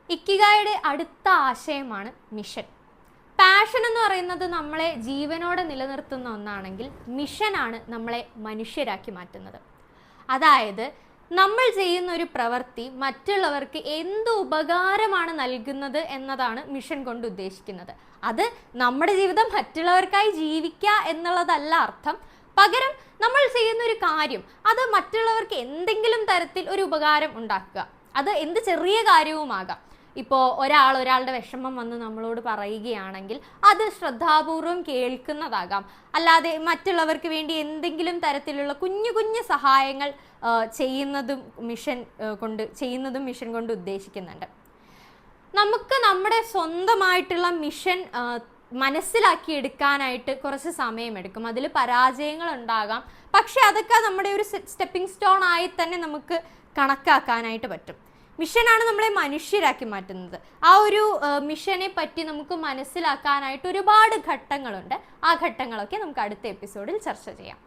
ഇക്കിഗായുടെ അടുത്ത ആശയമാണ് mission. Passion എന്ന് പറയുന്നത് നമ്മളെ ജീവനോടെ നിലനിർത്തുന്ന ഒന്നാണെങ്കിൽ മിഷനാണ് നമ്മളെ മനുഷ്യരാക്കി മാറ്റുന്നത്. അതായത് നമ്മൾ ചെയ്യുന്ന ഒരു പ്രവൃത്തി മറ്റുള്ളവർക്ക് എന്ത് ഉപകാരമാണ് നൽകുന്നത് എന്നതാണ് മിഷൻ കൊണ്ട് ഉദ്ദേശിക്കുന്നത്. അത് നമ്മുടെ ജീവിതം മറ്റുള്ളവർക്കായി ജീവിക്കുക എന്നുള്ളതല്ല അർത്ഥം. പകരം നമ്മൾ ചെയ്യുന്ന ഒരു കാര്യം അത് മറ്റുള്ളവർക്ക് എന്തെങ്കിലും തരത്തിൽ ഒരു ഉപകാരം ഉണ്ടാക്കുക. അത് എന്ത് ചെറിയ കാര്യവുമാകാം. ഇപ്പോൾ ഒരാളുടെ വിഷമം വന്ന് നമ്മളോട് പറയുകയാണെങ്കിൽ അത് ശ്രദ്ധാപൂർവം കേൾക്കുന്നതാകാം. അല്ലാതെ മറ്റുള്ളവർക്ക് വേണ്ടി എന്തെങ്കിലും തരത്തിലുള്ള കുഞ്ഞു കുഞ്ഞു സഹായങ്ങൾ ചെയ്യുന്നതും മിഷൻ കൊണ്ട് ഉദ്ദേശിക്കുന്നുണ്ട്. നമുക്ക് നമ്മുടെ സ്വന്തമായിട്ടുള്ള മിഷൻ മനസ്സിലാക്കിയെടുക്കാനായിട്ട് കുറച്ച് സമയമെടുക്കും. അതിൽ പരാജയങ്ങൾ ഉണ്ടാകാം. പക്ഷെ അതൊക്കെ നമ്മുടെ ഒരു സ്റ്റെപ്പിംഗ് സ്റ്റോൺ ആയി തന്നെ നമുക്ക് കണക്കാക്കാനായിട്ട് പറ്റും. മിഷനാണ് നമ്മളെ മനുഷ്യരാക്കി മാറ്റുന്നത്. ആ ഒരു മിഷനെ പറ്റി നമുക്ക് മനസ്സിലാക്കാനായിട്ട് ഒരുപാട് ഘട്ടങ്ങളുണ്ട്. ആ ഘട്ടങ്ങളൊക്കെ നമുക്ക് അടുത്ത എപ്പിസോഡിൽ ചർച്ച ചെയ്യാം.